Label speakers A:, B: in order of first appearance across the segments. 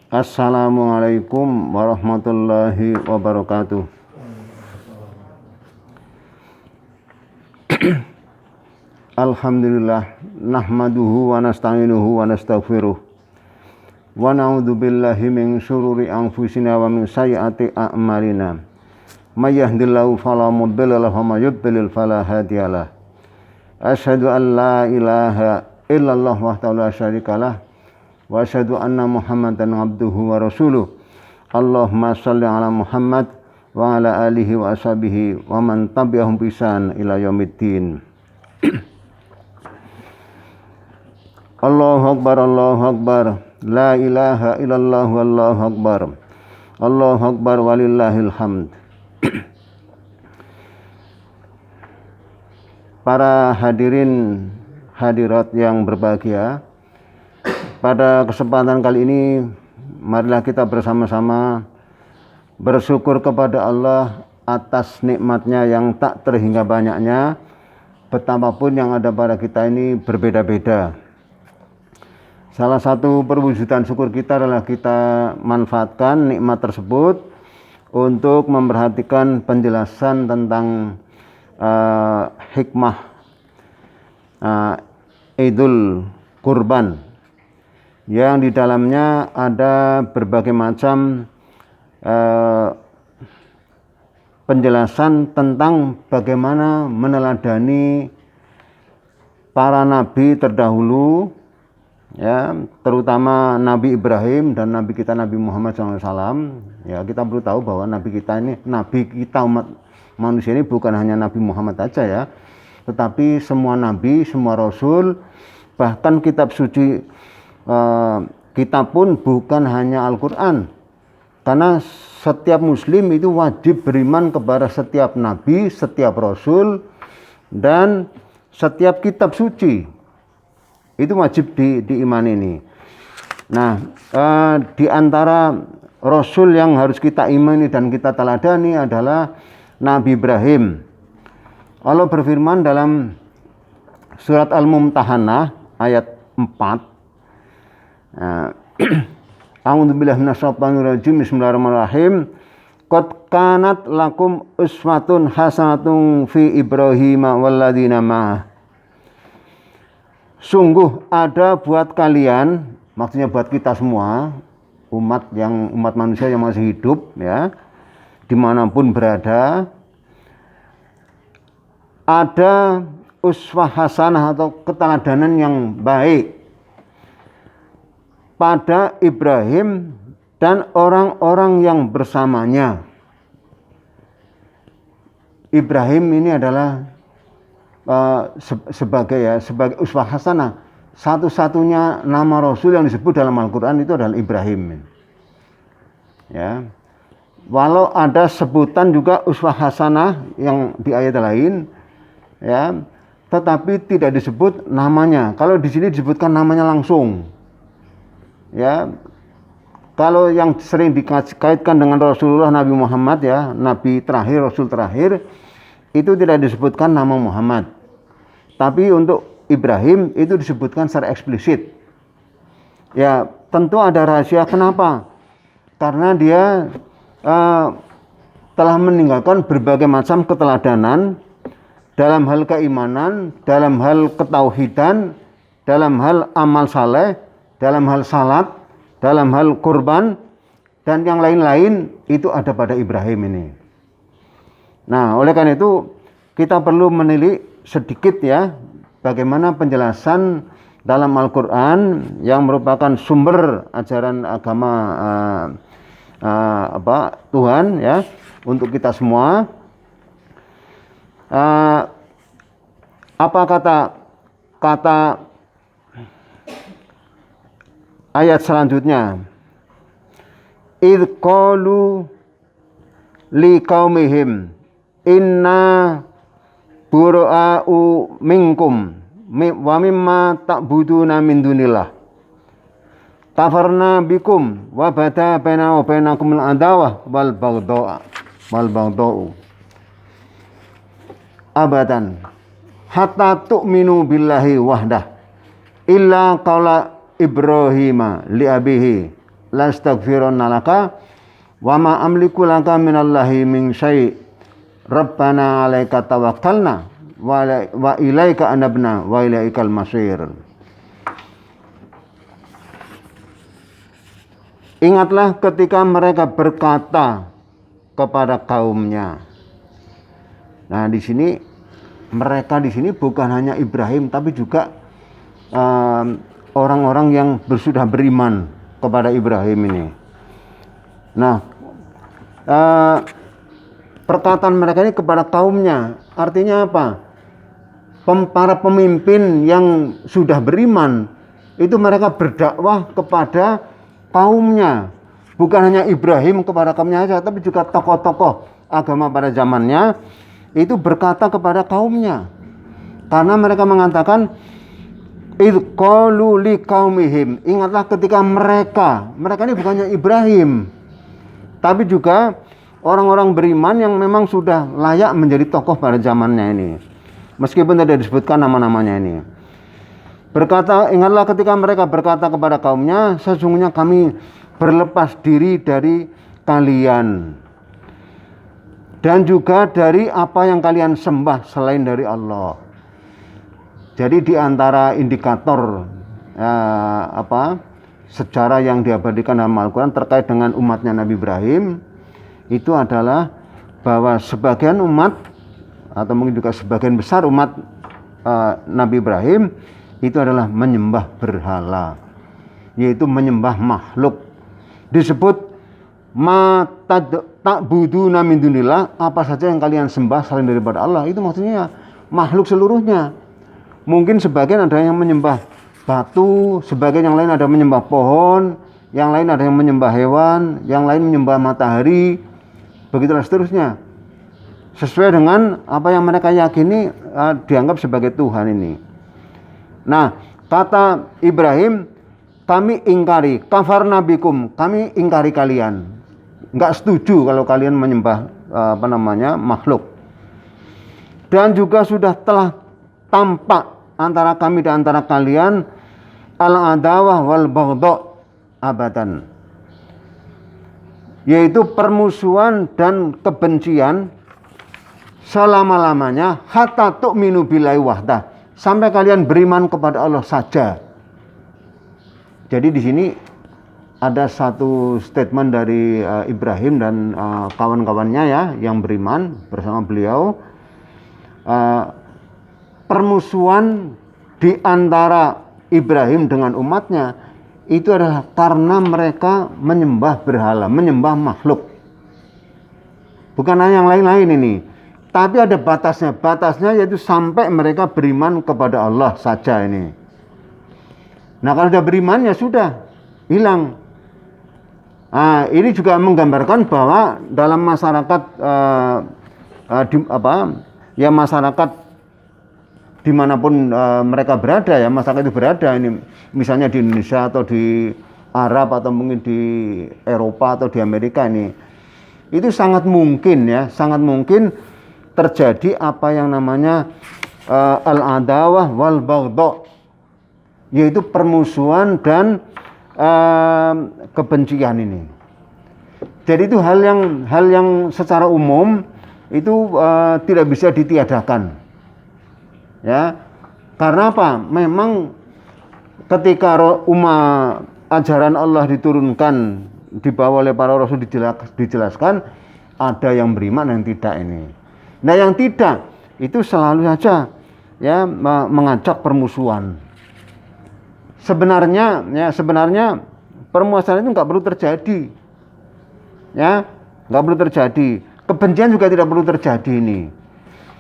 A: Assalamualaikum warahmatullahi wabarakatuh. Alhamdulillah nahmaduhu wa nasta'inuhu wa nastaghfiruh wa na'udzu billahi min syururi anfusina wa min sayyiati a'malina. May yahdihillahu fala mudilla lahu wa may yudlil fala hadiyalah. Asyhadu an la ilaha illallah wahdahu la syarikalah wa asyhadu anna Muhammadan abduhu wa rasuluh. Allahumma shalli ala Muhammad wa ala alihi wa ashabihi wa man tabi'ahum bi ihsan ila yaumiddin. Allahu akbar, Allahu akbar, la ilaha illallah wallahu akbar. Allahu akbar walillahil hamd. Para hadirin hadirat yang berbahagia, pada kesempatan kali ini marilah kita bersama-sama bersyukur kepada Allah atas nikmatnya yang tak terhingga banyaknya. Betapapun yang ada pada kita ini berbeda-beda. Salah satu perwujudan syukur kita adalah kita manfaatkan nikmat tersebut untuk memperhatikan penjelasan tentang hikmah Idul Kurban, yang di dalamnya ada berbagai macam penjelasan tentang bagaimana meneladani para nabi terdahulu, ya, terutama Nabi Ibrahim dan Nabi kita Nabi Muhammad SAW. Ya, kita perlu tahu bahwa Nabi kita umat manusia ini bukan hanya Nabi Muhammad saja, ya, tetapi semua Nabi, semua Rasul, bahkan kitab suci kita pun bukan hanya Al-Quran, karena setiap muslim itu wajib beriman kepada setiap nabi, setiap rasul, dan setiap kitab suci. Itu wajib diimani ini. Nah, di antara rasul yang harus kita imani dan kita teladani adalah Nabi Ibrahim. Allah berfirman dalam surat Al-Mumtahanah ayat 4. A'udzubillahi minasyaitonir rajim. Bismillahirrahmanirrahim. Qad kanat lakum uswatun hasanatun fi Ibrahim walladzina ma'ah. Sungguh ada buat kalian, maksudnya buat kita semua, umat manusia yang masih hidup, ya, dimanapun berada, ada uswah hasanah atau keteladanan yang baik pada Ibrahim dan orang-orang yang bersamanya. Ibrahim ini adalah sebagai uswah hasanah, satu-satunya nama Rasul yang disebut dalam Al-Quran itu adalah Ibrahim. Ya, walau ada sebutan juga uswah hasanah yang di ayat lain, ya, tetapi tidak disebut namanya. Kalau di sini disebutkan namanya langsung. Ya, kalau yang sering dikaitkan dengan Rasulullah Nabi Muhammad, ya, Nabi terakhir, Rasul terakhir, itu tidak disebutkan nama Muhammad. Tapi untuk Ibrahim itu disebutkan secara eksplisit. Ya, tentu ada rahasia. Kenapa? Karena dia telah meninggalkan berbagai macam keteladanan dalam hal keimanan, dalam hal ketauhidan, dalam hal amal saleh, dalam hal salat, dalam hal kurban, dan yang lain-lain itu ada pada Ibrahim ini. Nah, oleh karena itu kita perlu menilik sedikit, ya, bagaimana penjelasan dalam Al-Quran yang merupakan sumber ajaran agama Tuhan, ya, untuk kita semua. Apa kata ayat selanjutnya? Idh qalu liqaumihim inna bura'u minkum wa mimma ta'buduna min dunillah kafarna bikum wa bada baina wa bainakum al-adawah wal baghdau abadan hatta tu'minu billahi wahdah illa qala Ibrahim li abihi la astaghfirunna laka wa ma amliku laka minallahi min syai' rabbana 'alaika tawakkalna wa ilaika anabna wa ilaikal masir. Ingatlah ketika mereka berkata kepada kaumnya. Nah, di sini mereka di sini bukan hanya Ibrahim tapi juga orang-orang yang sudah beriman kepada Ibrahim ini. Nah, perkataan mereka ini kepada kaumnya artinya apa? Para pemimpin yang sudah beriman itu mereka berdakwah kepada kaumnya, bukan hanya Ibrahim kepada kaumnya saja, tapi juga tokoh-tokoh agama pada zamannya itu berkata kepada kaumnya, karena mereka mengatakan idh qalu liqaumihim, ingatlah ketika mereka ini bukannya Ibrahim tapi juga orang-orang beriman yang memang sudah layak menjadi tokoh pada zamannya ini, meskipun tidak disebutkan nama-namanya ini. Berkata, ingatlah ketika mereka berkata kepada kaumnya, sesungguhnya kami berlepas diri dari kalian dan juga dari apa yang kalian sembah selain dari Allah. Jadi di antara indikator sejarah yang diabadikan dalam Al-Quran terkait dengan umatnya Nabi Ibrahim itu adalah bahwa sebagian umat atau mungkin juga sebagian besar umat Nabi Ibrahim itu adalah menyembah berhala, yaitu menyembah makhluk. Disebut ta'buduna min dunillah, apa saja yang kalian sembah selain daripada Allah, itu maksudnya makhluk seluruhnya. Mungkin sebagian ada yang menyembah batu, sebagian yang lain ada menyembah pohon, yang lain ada yang menyembah hewan, yang lain menyembah matahari, begitulah seterusnya. Sesuai dengan apa yang mereka yakini dianggap sebagai Tuhan ini. Nah, kata Ibrahim, kami ingkari, kafarna bikum, kami ingkari kalian. Enggak setuju kalau kalian menyembah makhluk. Dan juga sudah telah tampak antara kami dan antara kalian al-adawah wal baghdha abadan, yaitu permusuhan dan kebencian selama-lamanya hatta tu'minu billahi wahdah, sampai kalian beriman kepada Allah saja. Jadi di sini ada satu statement dari Ibrahim dan kawan-kawannya ya yang beriman bersama beliau. Permusuhan di antara Ibrahim dengan umatnya itu adalah karena mereka menyembah berhala, menyembah makhluk. Bukan hanya yang lain-lain ini, tapi ada batasnya. Batasnya yaitu sampai mereka beriman kepada Allah saja ini. Nah, kalau sudah beriman ya sudah hilang. Nah, ini juga menggambarkan bahwa dalam masyarakat masyarakat dimanapun mereka berada ya, masyarakat itu berada ini, misalnya di Indonesia atau di Arab atau mungkin di Eropa atau di Amerika ini, itu sangat mungkin ya, sangat mungkin terjadi apa yang namanya al-adawah wal baghdha, yaitu permusuhan dan kebencian ini. Jadi itu hal yang secara umum itu tidak bisa ditiadakan. Ya, karena apa? Memang ketika ajaran Allah diturunkan, dibawa oleh para rasul, dijelaskan ada yang beriman dan yang tidak ini. Nah, yang tidak itu selalu saja ya mengajak permusuhan. Sebenarnya permusuhan itu nggak perlu terjadi, ya nggak perlu terjadi. Kebencian juga tidak perlu terjadi ini.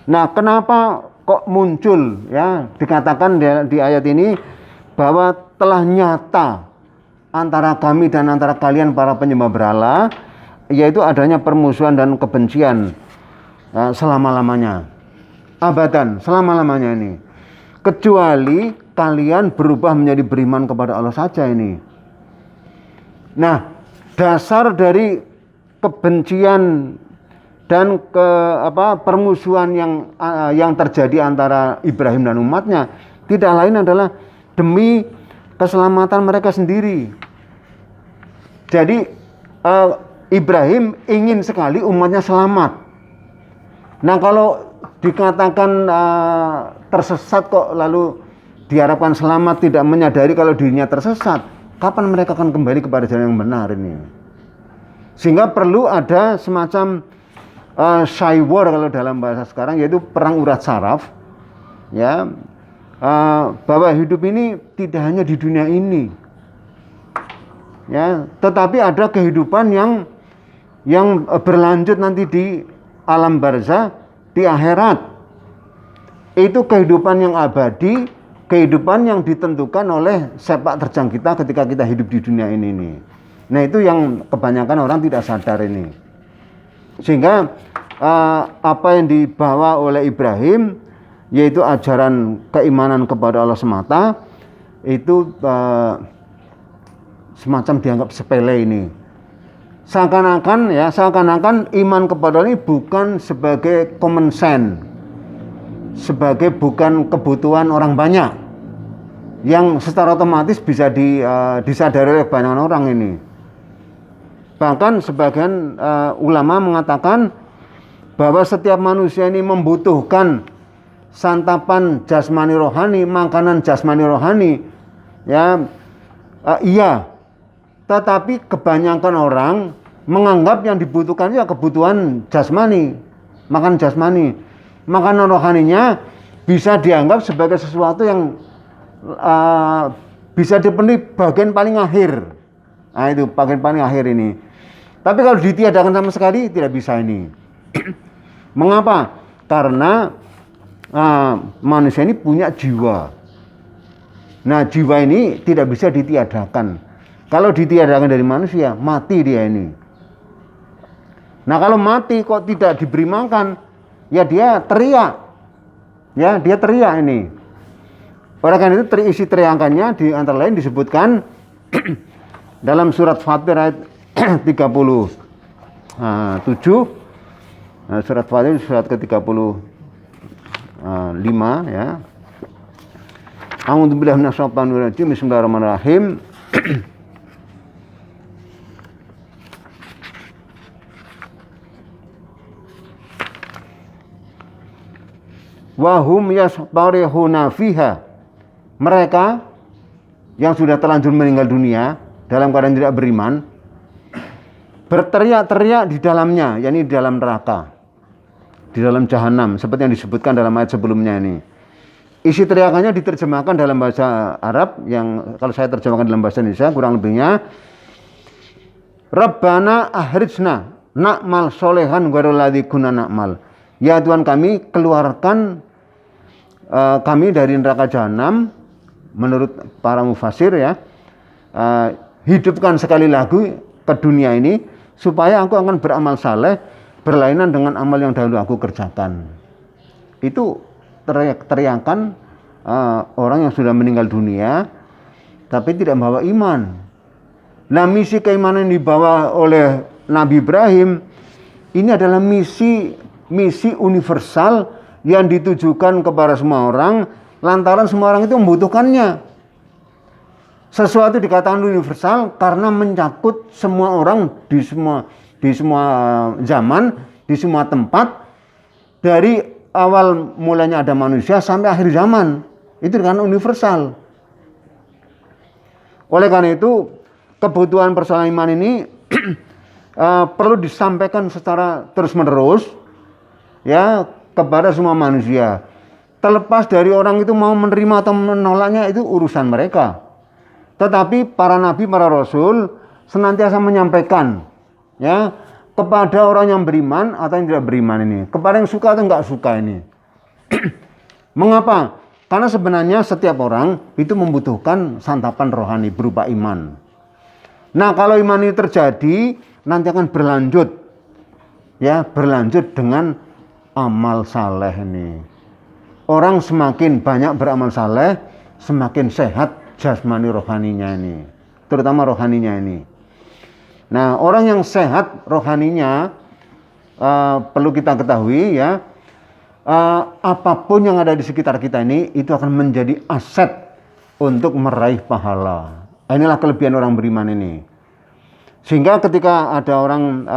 A: Nah, kenapa kok muncul ya dikatakan di ayat ini bahwa telah nyata antara kami dan antara kalian para penyembah berhala, yaitu adanya permusuhan dan kebencian selama-lamanya, abadan, selama-lamanya ini, kecuali kalian berubah menjadi beriman kepada Allah saja ini. Nah, dasar dari kebencian dan permusuhan yang terjadi antara Ibrahim dan umatnya tidak lain adalah demi keselamatan mereka sendiri. Jadi Ibrahim ingin sekali umatnya selamat. Nah kalau dikatakan tersesat kok lalu diharapkan selamat, tidak menyadari kalau dirinya tersesat, kapan mereka akan kembali kepada jalan yang benar ini? Sehingga perlu ada semacam shy war kalau dalam bahasa sekarang, yaitu perang urat saraf, ya, bahwa hidup ini tidak hanya di dunia ini, ya, tetapi ada kehidupan yang berlanjut nanti di alam barzah, di akhirat. Itu kehidupan yang abadi, kehidupan yang ditentukan oleh sepak terjang kita ketika kita hidup di dunia ini nih. Nah itu yang kebanyakan orang tidak sadar ini. Sehingga apa yang dibawa oleh Ibrahim, yaitu ajaran keimanan kepada Allah semata, itu semacam dianggap sepele ini. Seakan-akan iman kepada Allah ini bukan sebagai common sense, sebagai bukan kebutuhan orang banyak yang secara otomatis bisa disadari oleh banyak orang ini. Bahkan sebagian ulama mengatakan bahwa setiap manusia ini membutuhkan santapan jasmani rohani, makanan jasmani rohani, ya, iya. Tetapi kebanyakan orang menganggap yang dibutuhkan ya kebutuhan jasmani, makan jasmani. Makanan rohaninya bisa dianggap sebagai sesuatu yang bisa dipenuhi bagian paling akhir. Nah itu bagian paling akhir ini. Tapi kalau ditiadakan sama sekali tidak bisa ini. Mengapa? Karena manusia ini punya jiwa. Nah jiwa ini tidak bisa ditiadakan. Kalau ditiadakan dari manusia, mati dia ini. Nah kalau mati kok tidak diberi makan, ya dia teriak. Ya dia teriak ini. Oleh karena itu isi teriakannya di antara lain disebutkan dalam surat Fatir ayat 37. Surat Fatir surat ke-35 ya. A'udzubillahi minasyaitonir rajim. Bismillahirrahmanirrahim. Wahum yastarihuna fiha. Mereka yang sudah terlanjur meninggal dunia dalam keadaan tidak beriman berteriak-teriak di dalamnya, yakni di dalam neraka, di dalam jahanam, seperti yang disebutkan dalam ayat sebelumnya ini. Isi teriakannya diterjemahkan dalam bahasa Arab, yang kalau saya terjemahkan dalam bahasa Indonesia kurang lebihnya, Rabbana ahrijna na'mal solehan ghairalladzi kunna na'mal. Ya Tuhan kami, keluarkan kami dari neraka jahanam. Menurut para mufasir ya, hidupkan sekali lagi ke dunia ini supaya aku akan beramal saleh berlainan dengan amal yang dahulu aku kerjakan. Itu teriakan orang yang sudah meninggal dunia tapi tidak membawa iman. Nah misi keimanan yang dibawa oleh Nabi Ibrahim ini adalah misi universal yang ditujukan kepada semua orang, lantaran semua orang itu membutuhkannya. Sesuatu dikatakan universal karena mencakup semua orang di semua zaman, di semua tempat, dari awal mulanya ada manusia sampai akhir zaman. Itu dikatakan universal. Oleh karena itu kebutuhan persoalan iman ini perlu disampaikan secara terus-menerus ya kepada semua manusia. Terlepas dari orang itu mau menerima atau menolaknya, itu urusan mereka. Tetapi para nabi, para rasul senantiasa menyampaikan ya kepada orang yang beriman atau yang tidak beriman ini, kepada yang suka atau enggak suka ini. Mengapa? Karena sebenarnya setiap orang itu membutuhkan santapan rohani berupa iman. Nah, kalau iman ini terjadi, nanti akan berlanjut ya, berlanjut dengan amal saleh ini. Orang semakin banyak beramal saleh, semakin sehat jasmani rohaninya ini, terutama rohaninya ini. Nah, orang yang sehat rohaninya perlu kita ketahui ya, apapun yang ada di sekitar kita ini itu akan menjadi aset untuk meraih pahala. Inilah kelebihan orang beriman ini. Sehingga ketika ada orang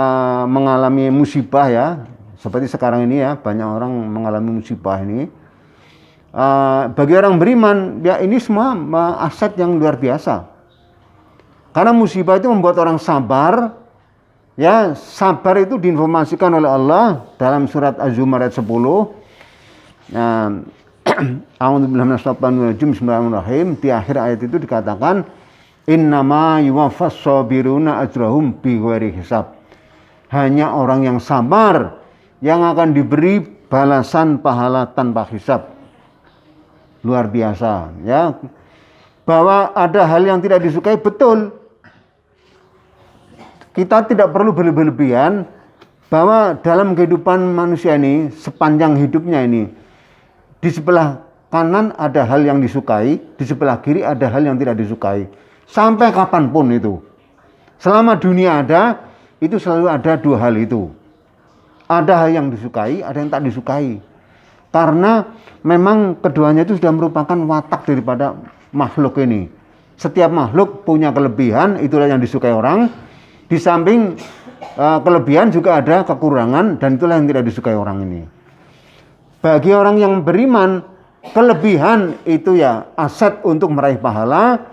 A: mengalami musibah ya, seperti sekarang ini ya, banyak orang mengalami musibah ini. Bagi orang beriman, ya ini semua aset yang luar biasa. Karena musibah itu membuat orang sabar. Ya, sabar itu diinformasikan oleh Allah dalam surat Az-Zumar ayat 10. A'udzubillahi minasyaitonir rajim, bismillahirrahmanirrahim. Di akhir ayat itu dikatakan, innama yuwaffas sabiruna ajrahum bighairi hisab. Hanya orang yang sabar yang akan diberi balasan pahala tanpa hisab. Luar biasa, ya. Bahwa ada hal yang tidak disukai, betul. Kita tidak perlu berlebihan bahwa dalam kehidupan manusia ini, sepanjang hidupnya ini, di sebelah kanan ada hal yang disukai, di sebelah kiri ada hal yang tidak disukai. Sampai kapanpun itu. Selama dunia ada, itu selalu ada dua hal itu. Ada hal yang disukai, ada yang tak disukai. Karena memang keduanya itu sudah merupakan watak daripada makhluk ini. Setiap makhluk punya kelebihan, itulah yang disukai orang. Di samping kelebihan juga ada kekurangan, dan itulah yang tidak disukai orang ini. Bagi orang yang beriman, kelebihan itu ya aset untuk meraih pahala.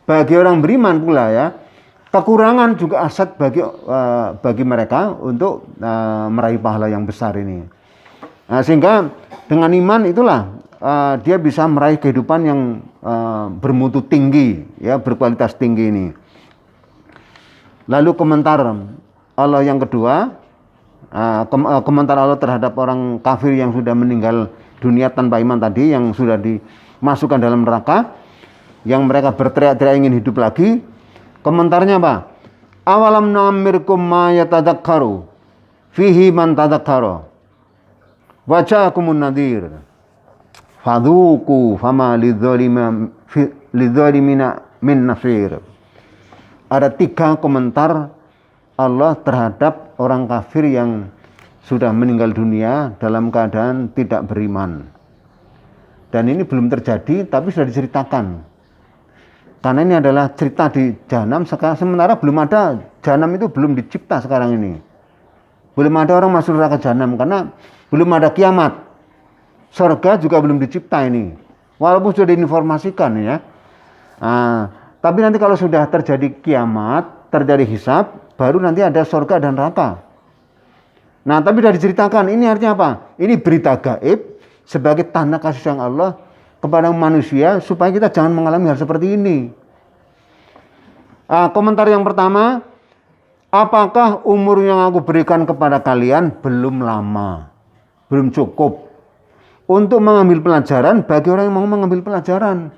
A: Bagi orang beriman pula ya, kekurangan juga aset bagi mereka untuk meraih pahala yang besar ini. Nah, sehingga dengan iman itulah dia bisa meraih kehidupan yang bermutu tinggi, ya, berkualitas tinggi ini. Lalu komentar Allah yang kedua, komentar Allah terhadap orang kafir yang sudah meninggal dunia tanpa iman tadi, yang sudah dimasukkan dalam neraka, yang mereka berteriak-teriak ingin hidup lagi. Komentarnya apa? Awalam nu'ammirkum ma yatadzakkaru fihi man tadzakkara waja'akumun nadhir fadzuqu fama lidzalimina min nasir. Ada 3 komentar Allah terhadap orang kafir yang sudah meninggal dunia dalam keadaan tidak beriman. Dan ini belum terjadi, tapi sudah diceritakan. Karena ini adalah cerita di Jahanam, sementara belum ada, Jahanam itu belum dicipta sekarang ini. Belum ada orang masuk neraka Jahanam, karena belum ada kiamat. Surga juga belum dicipta ini. Walaupun sudah diinformasikan ya. Tapi nanti kalau sudah terjadi kiamat, terjadi hisab, baru nanti ada surga dan neraka. Nah, tapi sudah diceritakan, ini artinya apa? Ini berita gaib sebagai tanda kasih sayang Allah kepada manusia supaya kita jangan mengalami hal seperti ini. Komentar yang pertama, apakah umur yang aku berikan kepada kalian belum lama, belum cukup untuk mengambil pelajaran bagi orang yang mau mengambil pelajaran?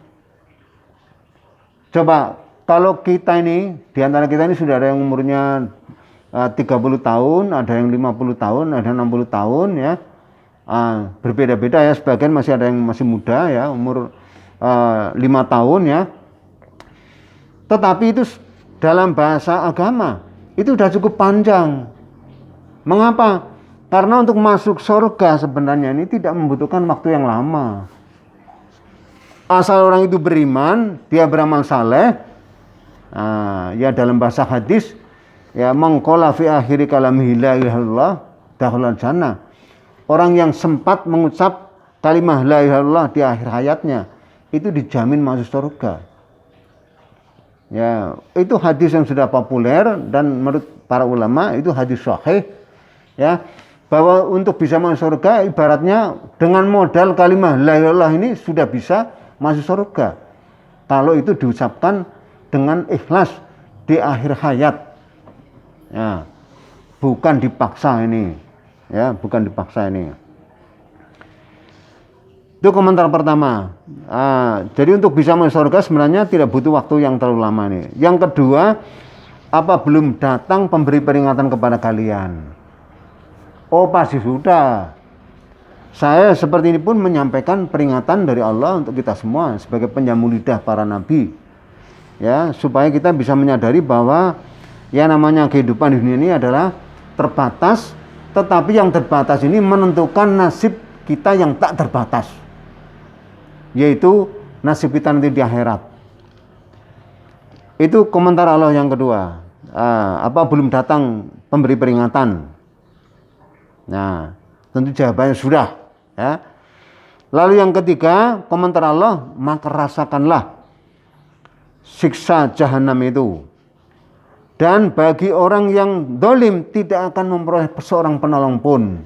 A: Coba, kalau kita ini, di antara kita ini sudah ada yang umurnya 30 tahun, ada yang 50 tahun, ada yang 60 tahun ya. Berbeda-beda ya, sebagian masih ada yang masih muda ya, umur 5 tahun ya. Tetapi itu dalam bahasa agama itu sudah cukup panjang. Mengapa? Karena untuk masuk surga sebenarnya ini tidak membutuhkan waktu yang lama. Asal orang itu beriman, dia beramal saleh, ya dalam bahasa hadis, ya mangqala fi akhiri kalamihi la ilaha illallah dakhala jannah. Orang yang sempat mengucap kalimat la ilaha illallah di akhir hayatnya, itu dijamin masuk surga. Ya, itu hadis yang sudah populer dan menurut para ulama itu hadis sahih, ya, bahwa untuk bisa masuk surga ibaratnya dengan modal kalimat la ilaha illallah ini sudah bisa masuk surga. Kalau itu diucapkan dengan ikhlas di akhir hayat. Ya, bukan dipaksa ini. Ya, bukan dipaksa ini. Itu komentar pertama. Jadi untuk bisa masuk surga sebenarnya tidak butuh waktu yang terlalu lama nih. Yang kedua, apa belum datang pemberi peringatan kepada kalian? Oh, pasti sudah. Saya seperti ini pun menyampaikan peringatan dari Allah untuk kita semua sebagai penjamu lidah para nabi. Ya, supaya kita bisa menyadari bahwa ya namanya kehidupan di dunia ini adalah terbatas, tetapi yang terbatas ini menentukan nasib kita yang tak terbatas. Yaitu nasib kita nanti di akhirat. Itu komentar Allah yang kedua. belum datang pemberi peringatan? Nah, tentu jawabannya sudah, ya. Lalu yang ketiga, komentar Allah, maka rasakanlah siksa jahanam itu. Dan bagi orang yang dolim tidak akan memperoleh seorang penolong pun.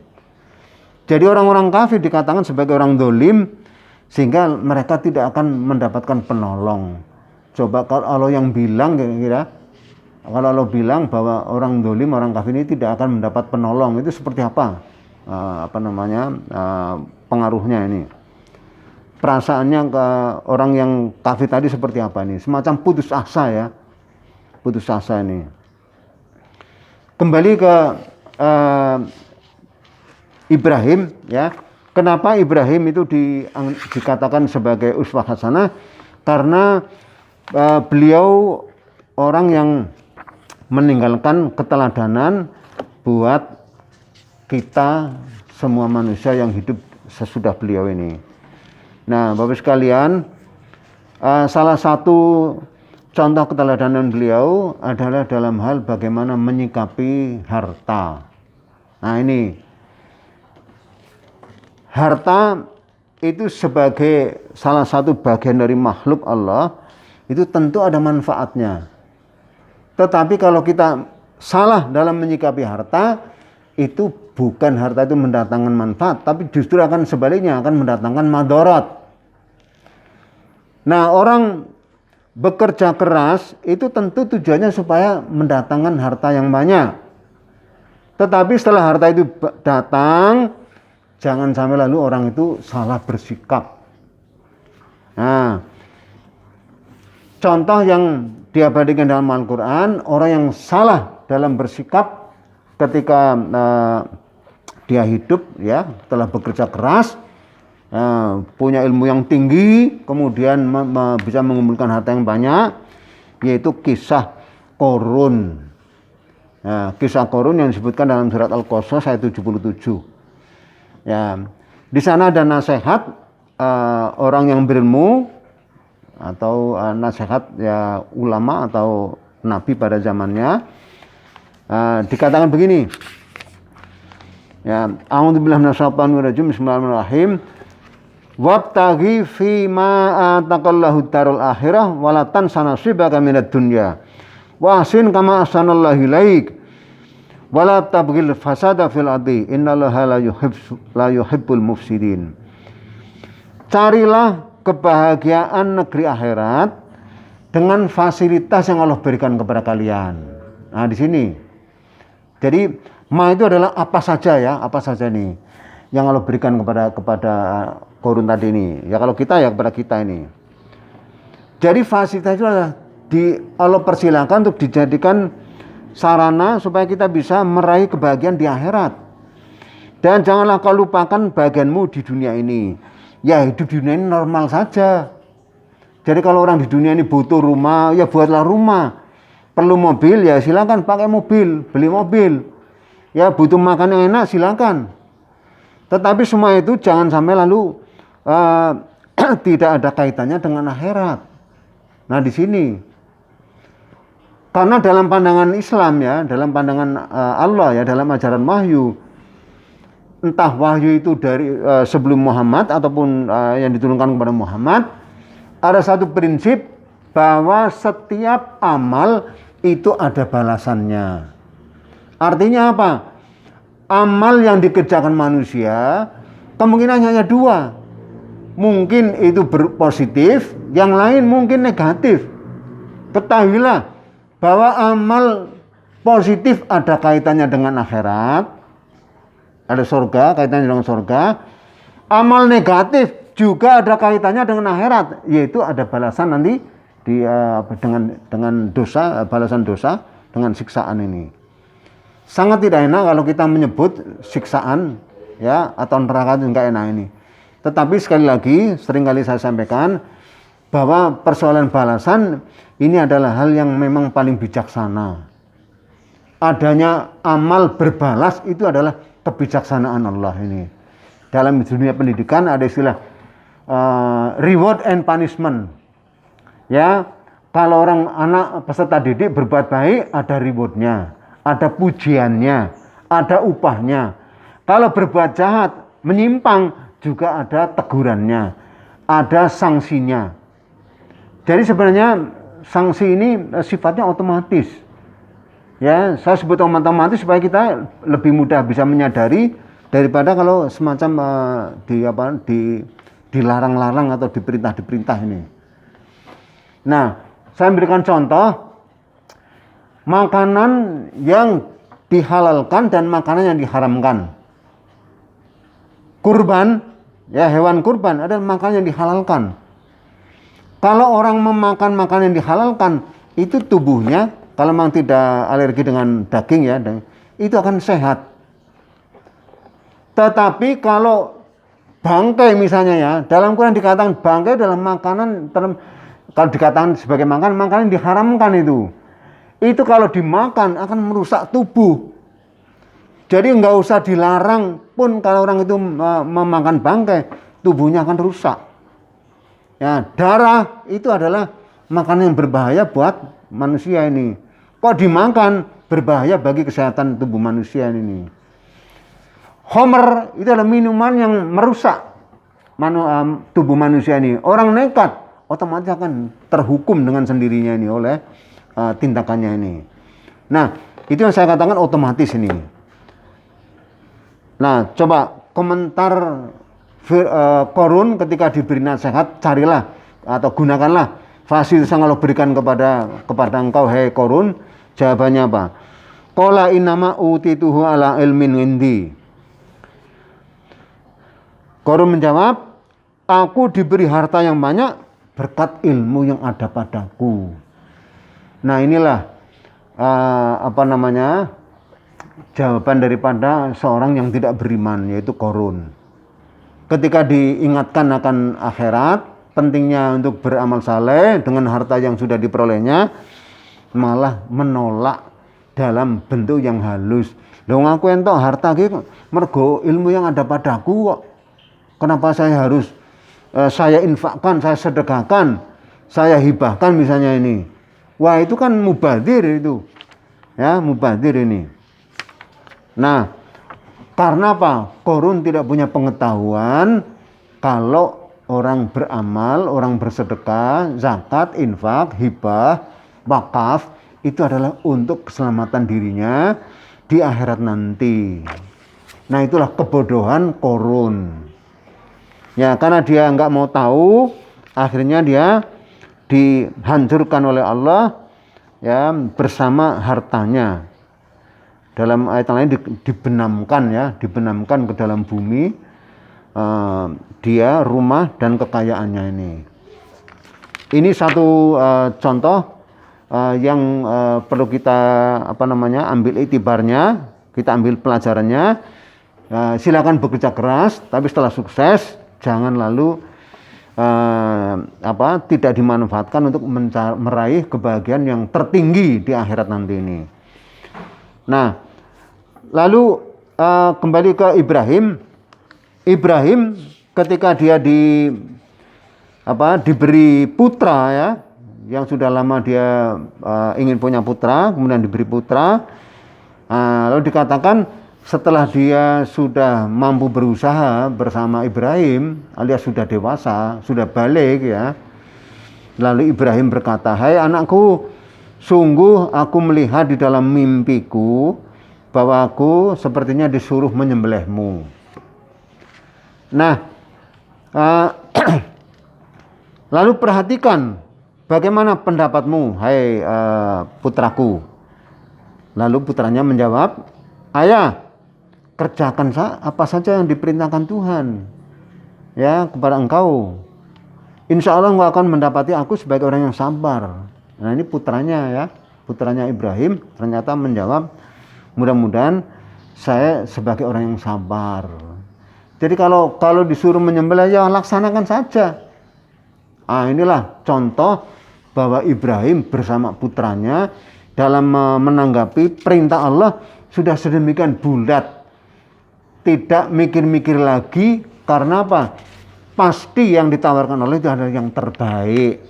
A: Jadi orang-orang kafir dikatakan sebagai orang dolim, sehingga mereka tidak akan mendapatkan penolong. Coba kalau Allah yang bilang, kira-kira kalau Allah bilang bahwa orang dolim, orang kafir ini tidak akan mendapat penolong, itu seperti apa? Pengaruhnya ini. Perasaannya ke orang yang kafir tadi seperti apa nih? Semacam putus asa, ya. Putus asa ini. Kembali ke Ibrahim, ya. Kenapa Ibrahim itu dikatakan sebagai uswah hasanah? Karena beliau orang yang meninggalkan keteladanan buat kita semua manusia yang hidup sesudah beliau ini. Nah, Bapak sekalian, salah satu contoh keteladanan beliau adalah dalam hal bagaimana menyikapi harta. Nah, ini harta itu sebagai salah satu bagian dari makhluk Allah, itu tentu ada manfaatnya. Tetapi kalau kita salah dalam menyikapi harta, itu bukan harta itu mendatangkan manfaat, tapi justru akan sebaliknya, akan mendatangkan madarat. Nah, orang bekerja keras itu tentu tujuannya supaya mendatangkan harta yang banyak. Tetapi setelah harta itu datang, jangan sampai lalu orang itu salah bersikap. Nah, contoh yang diabadikan dalam Al-Quran, orang yang salah dalam bersikap ketika dia hidup, ya, setelah bekerja keras, punya ilmu yang tinggi, kemudian bisa mengumpulkan harta yang banyak, yaitu kisah Korun. Nah, kisah Korun yang disebutkan dalam surat Al-Qasas ayat 77. Ya, di sana ada nasihat orang yang berilmu atau nasihat, ya, ulama atau nabi pada zamannya. Dikatakan begini, ya, a'udzubillahi minasyaitonir rajim, bismillahirrahmanirrahim. Wabtaghi fi ma ataqallahu darul akhirah wala tansa nasibaka minad dunya wa ahsin kama ahsanallahu ilaik wala tabghil fasada fil ardi innallaha la yuhibbul mufsidin. Carilah kebahagiaan negeri akhirat dengan fasilitas yang Allah berikan kepada kalian. Nah, di sini. Jadi, ma itu adalah apa saja, ya, apa saja nih yang Allah berikan kepada Korun tadi ini. Ya, kalau kita, ya kepada kita ini. Jadi fasilitas itu adalah Allah persilakan untuk dijadikan sarana supaya kita bisa meraih kebahagiaan di akhirat. Dan janganlah kau lupakan bagianmu di dunia ini. Ya, hidup di dunia ini normal saja. Jadi kalau orang di dunia ini butuh rumah, ya buatlah rumah. Perlu mobil, ya silakan pakai mobil, beli mobil. Ya, butuh makan yang enak, silakan. Tetapi semua itu jangan sampai lalu tidak ada kaitannya dengan akhirat. Nah, di sini, karena dalam pandangan Islam, ya, dalam pandangan Allah, ya, dalam ajaran wahyu, entah wahyu itu dari sebelum Muhammad ataupun yang diturunkan kepada Muhammad, ada satu prinsip bahwa setiap amal itu ada balasannya. Artinya apa? Amal yang dikerjakan manusia kemungkinan hanya dua. Mungkin itu berpositif, yang lain mungkin negatif. Ketahuilah bahwa amal positif ada kaitannya dengan akhirat, ada surga, kaitannya dengan surga. Amal negatif juga ada kaitannya dengan akhirat, yaitu ada balasan nanti dengan dosa, balasan dosa dengan siksaan ini. Sangat tidak enak kalau kita menyebut siksaan, ya, atau neraka itu enggak enak ini. Tetapi sekali lagi, seringkali saya sampaikan bahwa persoalan balasan ini adalah hal yang memang paling bijaksana. Adanya amal berbalas itu adalah kebijaksanaan Allah ini. Dalam dunia pendidikan ada istilah reward and punishment. Ya, Kalau orang anak peserta didik berbuat baik, ada rewardnya, ada pujiannya, ada upahnya. Kalau berbuat jahat, menyimpang, juga ada tegurannya, ada sanksinya. Jadi sebenarnya sanksi ini sifatnya otomatis. Ya, saya sebut otomatis supaya kita lebih mudah bisa menyadari daripada kalau semacam dilarang-larang atau diperintah ini. Nah, saya berikan contoh makanan yang dihalalkan dan makanan yang diharamkan. Kurban, ya hewan kurban adalah makanan yang dihalalkan. Kalau orang memakan makanan yang dihalalkan, itu tubuhnya kalau memang tidak alergi dengan daging ya, itu akan sehat. Tetapi kalau bangkai misalnya ya, dalam Quran dikatakan bangkai dalam makanan, kalau dikatakan sebagai makanan yang diharamkan itu. Itu kalau dimakan akan merusak tubuh. Jadi nggak usah dilarang pun kalau orang itu memakan bangkai, tubuhnya akan rusak. Ya, darah itu adalah makanan yang berbahaya buat manusia ini. Kok dimakan berbahaya bagi kesehatan tubuh manusia ini. Khamr itu adalah minuman yang merusak tubuh manusia ini. Orang nekat otomatis akan terhukum dengan sendirinya ini oleh tindakannya ini. Nah, itu yang saya katakan otomatis ini. Nah, coba komentar Korun ketika diberi nasihat, carilah atau gunakanlah fasilitas yang Allah berikan kepada engkau, hai Korun. Jawabannya apa? Qala innama utituhu ala ilmin indi. Korun menjawab, aku diberi harta yang banyak berkat ilmu yang ada padaku. Nah, inilah jawaban daripada seorang yang tidak beriman, yaitu Korun. Ketika diingatkan akan akhirat, pentingnya untuk beramal saleh dengan harta yang sudah diperolehnya, malah menolak dalam bentuk yang halus. Loh, aku entuk harta iki mergo ilmu yang ada padaku kok. Kenapa saya harus saya infakkan, saya sedekahkan, saya hibahkan misalnya ini. Wah, itu kan mubadzir itu. Ya, mubadzir ini. Nah, karena apa? Korun tidak punya pengetahuan kalau orang beramal, orang bersedekah, zakat, infak, hibah, wakaf itu adalah untuk keselamatan dirinya di akhirat nanti. Nah, itulah kebodohan Korun. Ya, karena dia nggak mau tahu, akhirnya dia dihancurkan oleh Allah ya bersama hartanya. Dalam ayat lain dibenamkan ke dalam bumi dia, rumah dan kekayaannya ini. Ini satu contoh yang perlu kita ambil iktibarnya, kita ambil pelajarannya. Silakan bekerja keras, tapi setelah sukses jangan lalu tidak dimanfaatkan untuk meraih kebahagiaan yang tertinggi di akhirat nanti ini. Nah, lalu kembali ke Ibrahim. Ibrahim ketika dia diberi putra ya, yang sudah lama dia ingin punya putra, kemudian diberi putra. Lalu dikatakan setelah dia sudah mampu berusaha bersama Ibrahim, alias sudah dewasa, sudah balik ya. Lalu Ibrahim berkata, "Hai anakku, sungguh aku melihat di dalam mimpiku bahwa aku sepertinya disuruh menyembelihmu." Nah, lalu perhatikan bagaimana pendapatmu, hai putraku. Lalu putranya menjawab, "Ayah, kerjakan apa saja yang diperintahkan Tuhan ya kepada engkau. Insya Allah engkau akan mendapati aku sebagai orang yang sabar." Nah, ini putranya Ibrahim ternyata menjawab, mudah-mudahan saya sebagai orang yang sabar. Jadi kalau disuruh menyembelih ya laksanakan saja. Inilah contoh bahwa Ibrahim bersama putranya dalam menanggapi perintah Allah sudah sedemikian bulat. Tidak mikir-mikir lagi, karena apa? Pasti yang ditawarkan Allah itu adalah yang terbaik.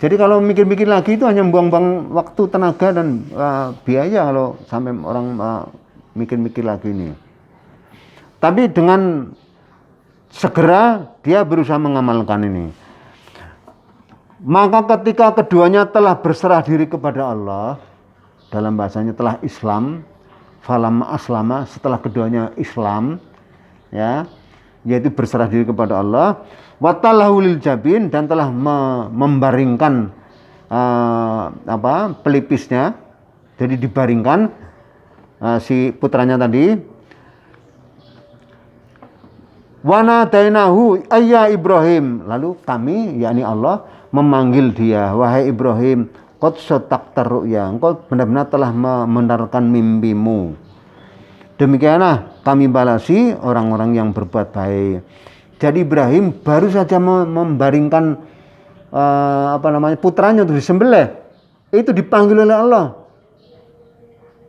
A: Jadi kalau mikir-mikir lagi itu hanya buang-buang waktu, tenaga, dan biaya kalau sampai orang mikir-mikir lagi ini. Tapi dengan segera dia berusaha mengamalkan ini. Maka ketika keduanya telah berserah diri kepada Allah, dalam bahasanya telah Islam, falamma aslama, setelah keduanya Islam, ya, yaitu berserah diri kepada Allah, watallahu lil jabin, dan telah membaringkan pelipisnya, jadi dibaringkan si putranya tadi. Wana dainahu ayya Ibrahim, lalu kami, yakni Allah, memanggil dia, wahai Ibrahim, qad sadaqta ru'ya, engkau benar-benar telah membenarkan mimpimu. Demikianlah kami balasi orang-orang yang berbuat baik. Jadi Ibrahim baru saja membaringkan putranya untuk disembelih, itu dipanggil oleh Allah.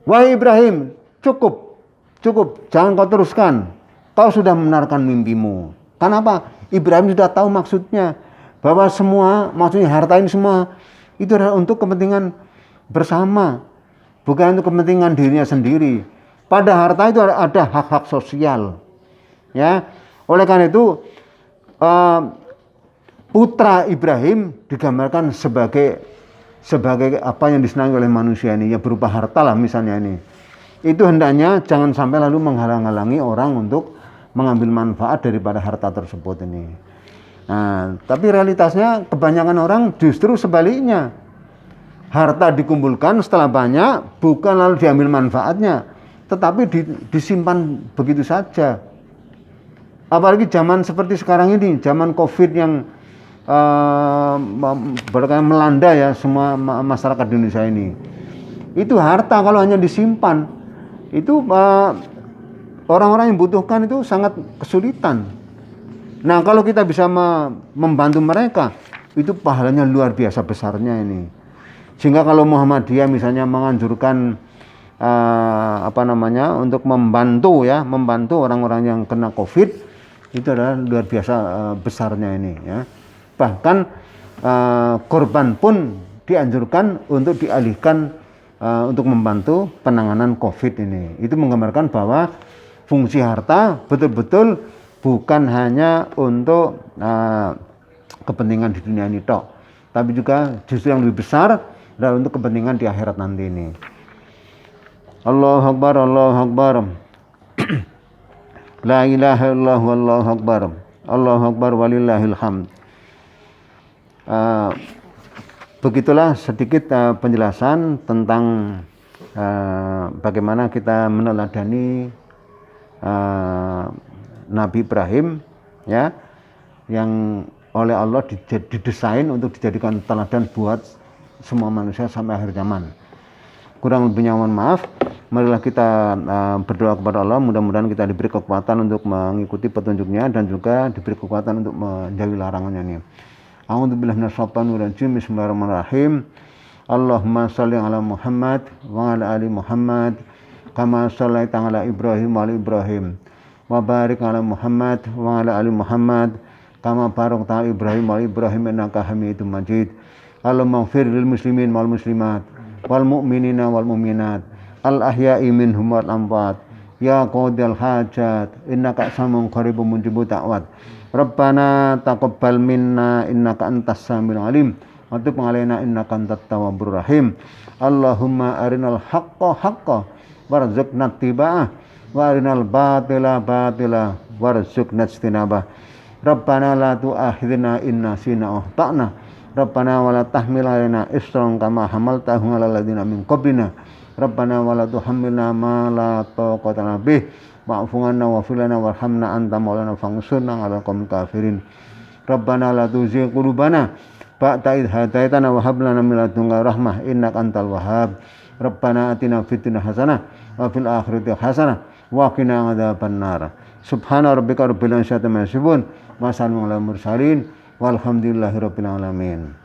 A: Wahai Ibrahim, cukup, jangan kau teruskan. Kau sudah membenarkan mimpimu. Kenapa? Ibrahim sudah tahu maksudnya, bahwa semua, maksudnya harta ini semua itu adalah untuk kepentingan bersama, bukan untuk kepentingan dirinya sendiri. Pada harta itu ada hak-hak sosial, ya. Oleh karena itu putra Ibrahim digambarkan sebagai apa yang disenangi oleh manusia ini, ya berupa harta lah misalnya ini. Itu hendaknya jangan sampai lalu menghalang-halangi orang untuk mengambil manfaat daripada harta tersebut ini. Nah, tapi realitasnya kebanyakan orang justru sebaliknya. Harta dikumpulkan setelah banyak, bukan lalu diambil manfaatnya, tetapi disimpan begitu saja. Apalagi zaman seperti sekarang ini, zaman COVID yang melanda ya semua masyarakat di Indonesia ini. Itu harta kalau hanya disimpan, itu orang-orang yang butuhkan itu sangat kesulitan. Nah, kalau kita bisa membantu mereka, itu pahalanya luar biasa besarnya ini. Sehingga kalau Muhammadiyah misalnya menganjurkan untuk membantu orang-orang yang kena COVID, itu adalah luar biasa besarnya ini, ya. Bahkan korban pun dianjurkan untuk dialihkan untuk membantu penanganan COVID ini. Itu menggambarkan bahwa fungsi harta betul-betul bukan hanya untuk kepentingan di dunia ini tok, tapi juga justru yang lebih besar adalah untuk kepentingan di akhirat nanti ini. Allahu Akbar, Allahu Akbar. La ilaha illallah, wallahu akbar. Allahu Akbar walillahil hamd. Begitulah sedikit penjelasan tentang bagaimana kita meneladani Nabi Ibrahim, ya, yang oleh Allah didesain untuk dijadikan teladan buat semua manusia sampai akhir zaman. Kurang lebihnya mohon maaf. Marilah kita berdoa kepada Allah, mudah-mudahan kita diberi kekuatan untuk mengikuti petunjuknya dan juga diberi kekuatan untuk menjauhi larangannya ini. A'udzubillahi minasyaitonir rajim. Bismillahirrahmanirrahim. Allahumma shalli ala Muhammad wa ala ali Muhammad kama shallaita ala Ibrahim wa ala Ibrahim. Wa barik ala Muhammad wa ala ali Muhammad kama barakta ala Ibrahim wa ala Ibrahim innaka Hamidum Majid. Allahumma ighfir lil muslimin wal muslimat wal mu'minina wal mu'minat al ahya'i minhum wal amwat ya qadil hajat innaka samun qaribun mujibud da'wat. Rabbana taqabbal minna innaka antas samiul alim wa tub 'alaina innaka antat tawwabur rahim. Allahumma arinal haqqa haqqan warzuqna ittiba'ah wa arinal batila batila warzuqna ijtinabah. Rabbana la tu'akhidhna in nasina aw akhtana. Rabbana wa la tahmil 'alaina isran kama hamaltahu 'alal ladzina min qablina. Rabbana wa la tuhammilna ma la taqata lana bih wa'fu 'anna waghfir lana warhamna anta maulana fansurna 'alal qaumil kafirin. Rabbana la tuzigh qulubana ba'da idh hadaitana wa hab lana min ladunka rahmah innaka antal wahhab. Rabbana atina fid dunya hasanah wa fil akhirati hasanah wa qina adzabannar. Subhana rabbika rabbil izzati amma yasifun wa salamun alal mursalin walhamdulillahi rabbil alamin.